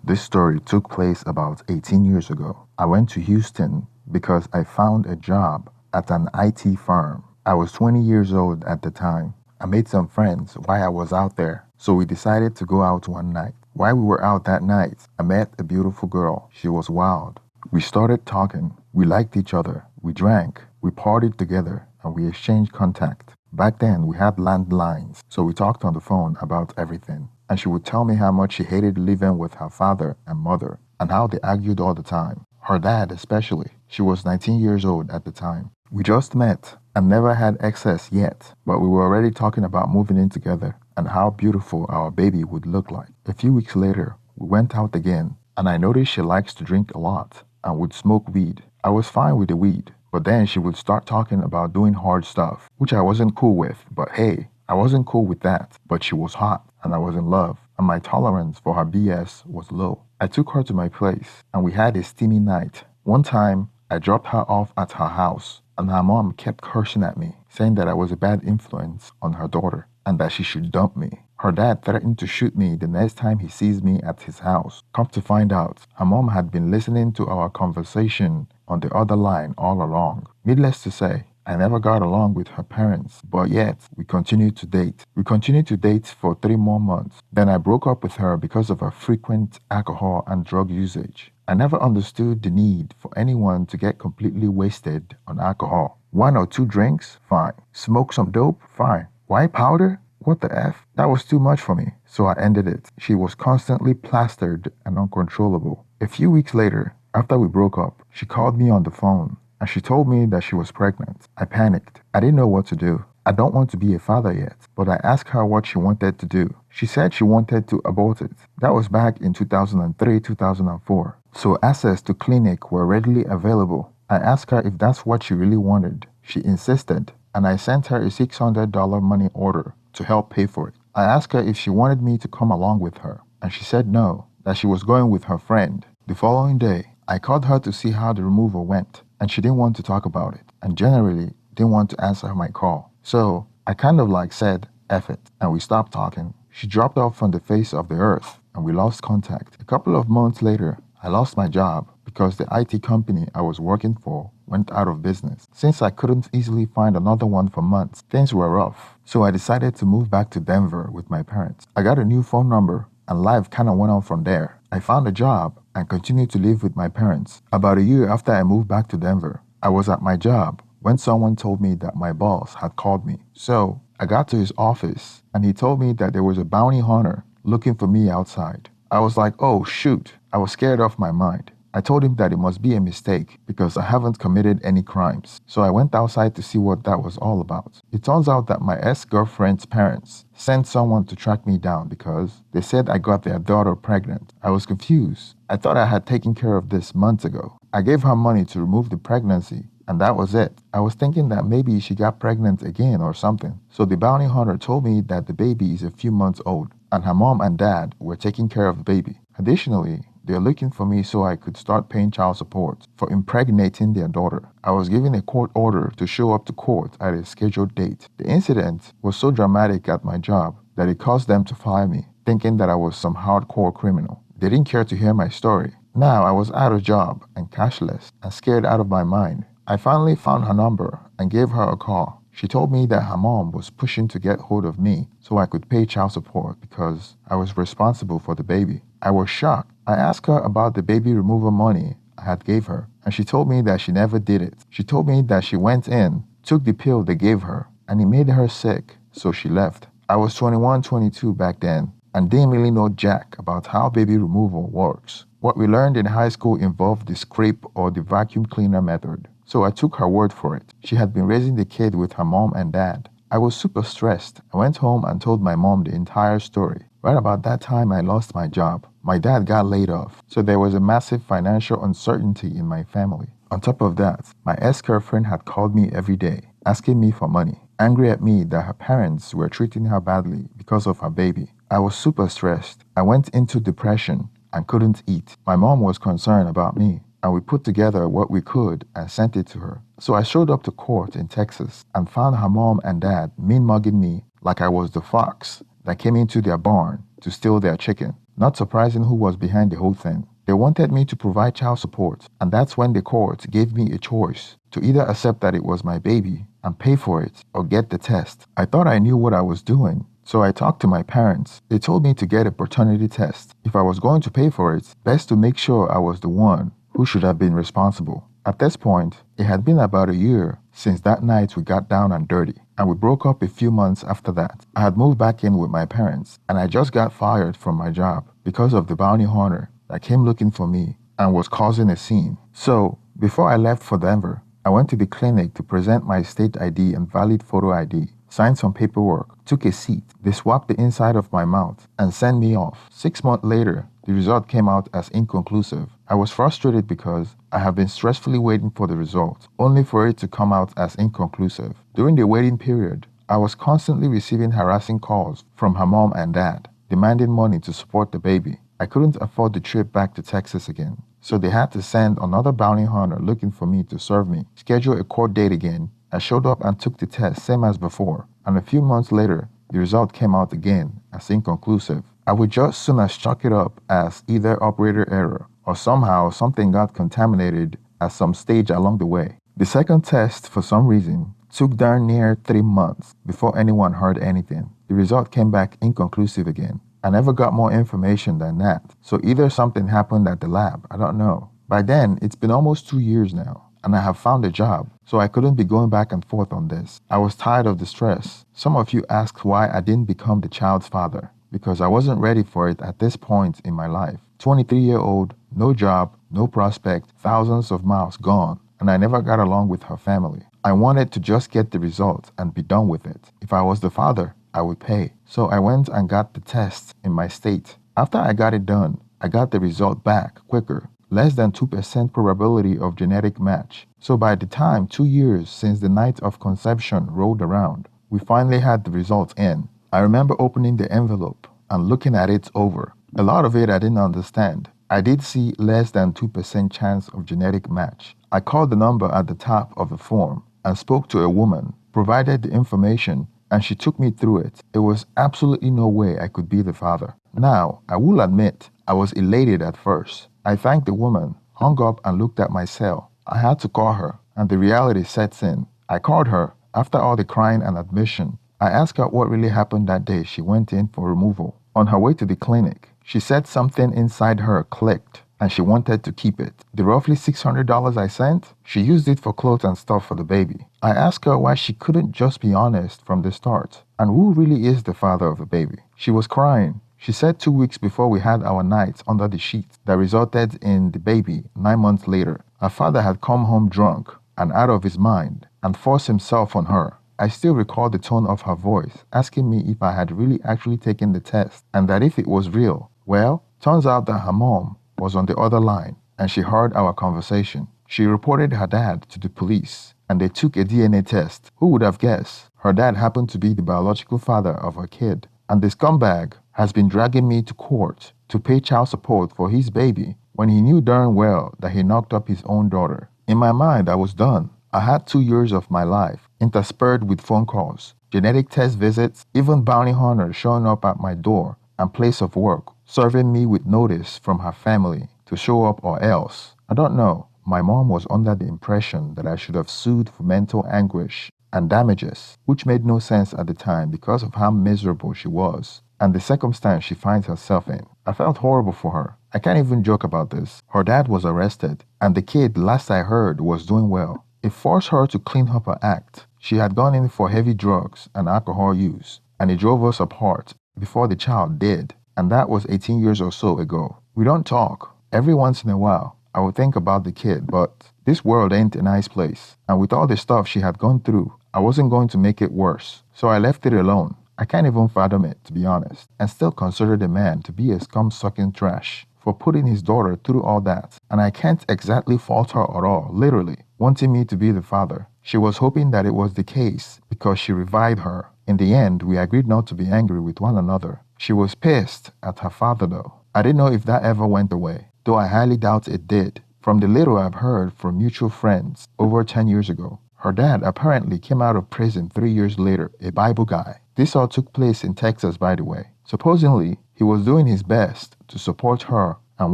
This story took place about 18 years ago. I went to Houston because I found a job at an IT firm. I was 20 years old at the time. I made some friends while I was out there, so we decided to go out one night. While we were out that night, I met a beautiful girl. She was wild. We started talking. We liked each other. We drank. We partied together, and we exchanged contact. Back then, we had landlines, so we talked on the phone about everything. And she would tell me how much she hated living with her father and mother, and how they argued all the time. Her dad, especially. She was 19 years old at the time. We just met and never had access yet, but we were already talking about moving in together and how beautiful our baby would look like. A few weeks later, we went out again, and I noticed she likes to drink a lot and would smoke weed. I was fine with the weed, but then she would start talking about doing hard stuff, which I wasn't cool with, but hey, I wasn't cool with that, but she was hot, and I was in love, and my tolerance for her BS was low. I took her to my place, and we had a steamy night. One time, I dropped her off at her house, and her mom kept cursing at me, saying that I was a bad influence on her daughter, and that she should dump me. Her dad threatened to shoot me the next time he sees me at his house. Come to find out, her mom had been listening to our conversation on the other line all along. Needless to say, I never got along with her parents, but yet we continued to date. We continued to date for 3 more months. Then I broke up with her because of her frequent alcohol and drug usage. I never understood the need for anyone to get completely wasted on alcohol. 1 or 2 drinks? Fine. Smoke some dope? Fine. Why powder? What the F? That was too much for me, so I ended it. She was constantly plastered and uncontrollable. A few weeks later, after we broke up, she called me on the phone and she told me that she was pregnant. I panicked. I didn't know what to do. I don't want to be a father yet, but I asked her what she wanted to do. She said she wanted to abort it. That was back in 2003, 2004. So access to clinic were readily available. I asked her if that's what she really wanted. She insisted, and I sent her a $600 money order to help pay for it. I asked her if she wanted me to come along with her, and she said no, that she was going with her friend. The following day, I called her to see how the removal went, and she didn't want to talk about it, and generally didn't want to answer my call. So I kind of said, F it, and we stopped talking. She dropped off from the face of the earth, and we lost contact. A couple of months later, I lost my job because the IT company I was working for went out of business. Since I couldn't easily find another one for months, things were rough. So I decided to move back to Denver with my parents. I got a new phone number, and life kind of went on from there. I found a job and continued to live with my parents. About a year after I moved back to Denver, I was at my job when someone told me that my boss had called me. So I got to his office, and he told me that there was a bounty hunter looking for me outside. I was like, oh shoot. I was scared off my mind. I told him that it must be a mistake because I haven't committed any crimes. So I went outside to see what that was all about. It turns out that my ex-girlfriend's parents sent someone to track me down because they said I got their daughter pregnant. I was confused. I thought I had taken care of this months ago. I gave her money to remove the pregnancy, and that was it. I was thinking that maybe she got pregnant again or something. So the bounty hunter told me that the baby is a few months old, and her mom and dad were taking care of the baby. Additionally, they're looking for me so I could start paying child support for impregnating their daughter. I was given a court order to show up to court at a scheduled date. The incident was so dramatic at my job that it caused them to fire me, thinking that I was some hardcore criminal. They didn't care to hear my story. Now I was out of job and cashless and scared out of my mind. I finally found her number and gave her a call. She told me that her mom was pushing to get hold of me so I could pay child support because I was responsible for the baby. I was shocked. I asked her about the baby removal money I had gave her, and she told me that she never did it. She told me that she went in, took the pill they gave her, and it made her sick, so she left. I was 21, 22 back then, and didn't really know jack about how baby removal works. What we learned in high school involved the scrape or the vacuum cleaner method, so I took her word for it. She had been raising the kid with her mom and dad. I was super stressed. I went home and told my mom the entire story. Right about that time, I lost my job. My dad got laid off, so there was a massive financial uncertainty in my family. On top of that, my ex-girlfriend had called me every day, asking me for money, angry at me that her parents were treating her badly because of her baby. I was super stressed. I went into depression and couldn't eat. My mom was concerned about me, and we put together what we could and sent it to her. So I showed up to court in Texas and found her mom and dad mean-mugging me like I was the fox that came into their barn to steal their chicken. Not surprising who was behind the whole thing. They wanted me to provide child support, and that's when the court gave me a choice to either accept that it was my baby and pay for it or get the test. I thought I knew what I was doing, so I talked to my parents. They told me to get a paternity test. If I was going to pay for it, best to make sure I was the one who should have been responsible. At this point, it had been about a year since that night we got down and dirty, and we broke up a few months after that. I had moved back in with my parents, and I just got fired from my job because of the bounty hunter that came looking for me and was causing a scene. So, before I left for Denver, I went to the clinic to present my state ID and valid photo ID, signed some paperwork, took a seat. They swabbed the inside of my mouth and sent me off. 6 months later, the result came out as inconclusive. I was frustrated because I have been stressfully waiting for the result, only for it to come out as inconclusive. During the waiting period, I was constantly receiving harassing calls from her mom and dad, demanding money to support the baby. I couldn't afford the trip back to Texas again, so they had to send another bounty hunter looking for me to serve me, schedule a court date again. I showed up and took the test same as before, and a few months later, the result came out again as inconclusive. I would just soon as chalk it up as either operator error or somehow something got contaminated at some stage along the way. The second test, for some reason, took darn near 3 months before anyone heard anything. The result came back inconclusive again. I never got more information than that, so either something happened at the lab, I don't know. By then, it's been almost 2 years now, and I have found a job, so I couldn't be going back and forth on this. I was tired of the stress. Some of you asked why I didn't become the child's father, because I wasn't ready for it at this point in my life. 23-year-old, no job, no prospect, thousands of miles gone, and I never got along with her family. I wanted to just get the result and be done with it. If I was the father, I would pay. So I went and got the test in my state. After I got it done, I got the result back quicker. Less than 2% probability of genetic match. So by the time 2 years since the night of conception rolled around, we finally had the results in. I remember opening the envelope and looking at it over. A lot of it I didn't understand. I did see less than 2% chance of genetic match. I called the number at the top of the form and spoke to a woman, provided the information, and she took me through it. There was absolutely no way I could be the father. Now, I will admit, I was elated at first. I thanked the woman, hung up and looked at my cell. I had to call her, and the reality sets in. I called her. After all the crying and admission, I asked her what really happened that day she went in for removal. On her way to the clinic, she said something inside her clicked, and she wanted to keep it. The roughly $600 I sent, she used it for clothes and stuff for the baby. I asked her why she couldn't just be honest from the start, and who really is the father of the baby. She was crying. She said 2 weeks before we had our nights under the sheets that resulted in the baby 9 months later, her father had come home drunk and out of his mind and forced himself on her. I still recall the tone of her voice, asking me if I had really actually taken the test and that if it was real. Well, turns out that her mom was on the other line and she heard our conversation. She reported her dad to the police and they took a DNA test. Who would have guessed? Her dad happened to be the biological father of her kid. And the scumbag has been dragging me to court to pay child support for his baby when he knew darn well that he knocked up his own daughter. In my mind, I was done. I had 2 years of my life interspersed with phone calls, genetic test visits, even bounty hunters showing up at my door and place of work, serving me with notice from her family to show up or else. I don't know. My mom was under the impression that I should have sued for mental anguish and damages, which made no sense at the time because of how miserable she was and the circumstance she finds herself in. I felt horrible for her. I can't even joke about this. Her dad was arrested, and the kid, last I heard, was doing well. It forced her to clean up her act. She had gone in for heavy drugs and alcohol use, and it drove us apart before the child did, and that was 18 years or so ago. We don't talk. Every once in a while, I would think about the kid, but this world ain't a nice place, and with all the stuff she had gone through, I wasn't going to make it worse, so I left it alone. I can't even fathom it, to be honest, and still consider the man to be a scum-sucking trash for putting his daughter through all that, and I can't exactly fault her at all, literally, wanting me to be the father. She was hoping that it was the case because she revived her. In the end, we agreed not to be angry with one another. She was pissed at her father though. I didn't know if that ever went away, though I highly doubt it did. From the little I've heard from mutual friends over 10 years ago, her dad apparently came out of prison 3 years later, a Bible guy. This all took place in Texas, by the way. Supposedly, he was doing his best to support her and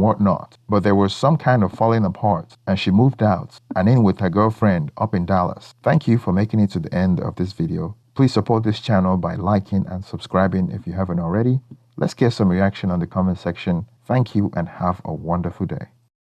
whatnot, but there was some kind of falling apart and she moved out and in with her girlfriend up in Dallas. Thank you for making it to the end of this video. Please support this channel by liking and subscribing if you haven't already. Let's get some reaction on the comment section. Thank you and have a wonderful day.